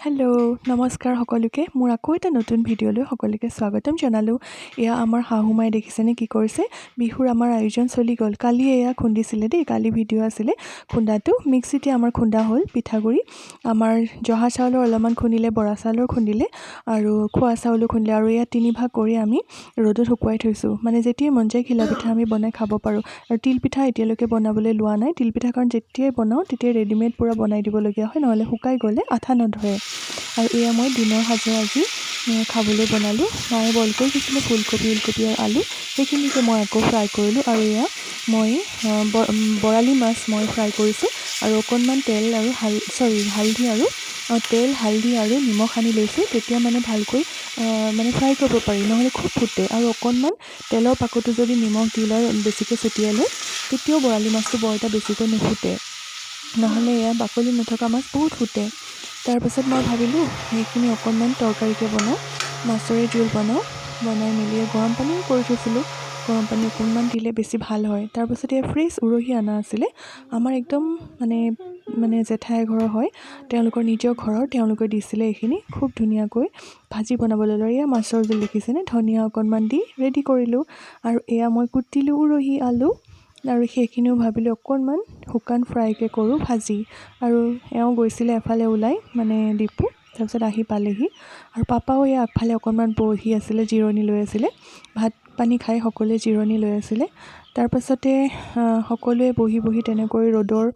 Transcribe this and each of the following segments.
Hello' নমস্কাৰ সকলোকে মোৰ আকৌ এটা নতুন ভিডিঅ'লৈ সকলোকে স্বাগতম জনালোঁ। এয়া আমাৰ শাহুমাই দেখিছেনে কি কৰিছে। বিহুৰ আমাৰ আয়োজন চলি গ'ল। কালি এয়া খুন্দিছিলে দেই, কালি ভিডিঅ' আছিলে খুন্দাটো। মিক্সিতে আমাৰ খুন্দা হ'ল পিঠাগুড়ি। আমাৰ জহা চাউলৰ অলপমান খুন্দিলে, বৰা চাউলৰ খুন্দিলে আৰু খোৱা চাউলো খুন্দিলে। আৰু এয়া 3 ভাগ কৰি আমি ৰ'দত শুকুৱাই থৈছোঁ, মানে যেতিয়াই মন যায় ঘিলা পিঠা আমি বনাই খাব পাৰোঁ। আৰু তিল পিঠা এতিয়ালৈকে বনাবলৈ লোৱা নাই। তিল পিঠা কাৰণ যেতিয়াই বনাওঁ তেতিয়াই ৰেডিমেড পূৰা বনাই দিবলগীয়া হয়, নহ'লে শুকাই গ'লে আঠা নধৰে। আৰু এয়া মই দিনৰ সাজৰ আজি খাবলৈ বনালোঁ। মায়ে বইল কৰি দিছিলে ফুলকবি, ওলকবি আৰু আলু, সেইখিনিকে মই আকৌ ফ্ৰাই কৰিলোঁ। আৰু এয়া মই বৰালি মাছ মই ফ্ৰাই কৰিছোঁ আৰু অকণমান তেল আৰু হালধি আৰু তেল, হালধি আৰু নিমখ সানি লৈছোঁ। তেতিয়া মানে ভালকৈ মানে ফ্ৰাই কৰিব পাৰি, নহ'লে খুব ফুটে। আৰু অকণমান তেলৰ পাকতো যদি নিমখ দি লয়, বেছিকৈ ছটিয়াই লয়, তেতিয়াও বৰালি মাছটো বৰ এটা বেছিকৈ নুফুটে, নহ'লে এয়া বাকলি নথকা মাছ বহুত ফুটে। তাৰপাছত মই ভাবিলোঁ সেইখিনি অকণমান তৰকাৰীকৈ বনাওঁ, মাছৰে জোল বনাই মেলি গৰম পানীও কৰি থৈছিলোঁ। গৰম পানী অকণমান দিলে বেছি ভাল হয়। তাৰপাছত এই ফ্ৰেছ উৰহি অনা আছিলে আমাৰ, একদম মানে জেঠাই ঘৰৰ হয়, তেওঁলোকৰ নিজৰ ঘৰৰ, তেওঁলোকে দিছিলে এইখিনি। খুব ধুনীয়াকৈ ভাজি বনাবলৈ ল'লে। এয়া মাছৰ জোল দেখিছেনে, ধনিয়া অকণমান দি ৰেডি কৰিলোঁ। আৰু এয়া মই কুটিলোঁ উৰহি, আলু, আৰু সেইখিনিও ভাবিলোঁ অকণমান শুকান ফ্ৰাইকৈ কৰোঁ ভাজি। আৰু এওঁ গৈছিলে এফালে ওলাই, মানে ডিপু, তাৰপিছত আহি পালেহি। আৰু পাপাও এই আগফালে অকণমান বহি আছিলে, জিৰণি লৈ আছিলে। ভাত পানী খাই সকলোৱে জিৰণি লৈ আছিলে। তাৰপাছতে সকলোৱে বহি তেনেকৈ ৰ'দৰ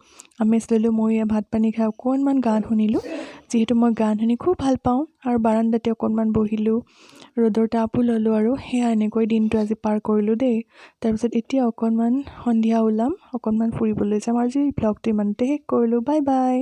আমেজ ল'লোঁ। মই ভাত পানী খাই অকণমান গান শুনিলোঁ, যিহেতু মই গান শুনি খুব ভাল পাওঁ। আৰু বাৰান্দাতে অকণমান বহিলোঁ, ৰ'দৰ তাপো ল'লোঁ। আৰু সেয়া এনেকৈ দিনটো আজি পাৰ কৰিলোঁ দেই। তাৰপিছত এতিয়া অকণমান সন্ধিয়া ওলাম, অকণমান ফুৰিবলৈ যাম। আজি ভ্লগটো ইমানতে শেষ কৰিলোঁ। Bye bye.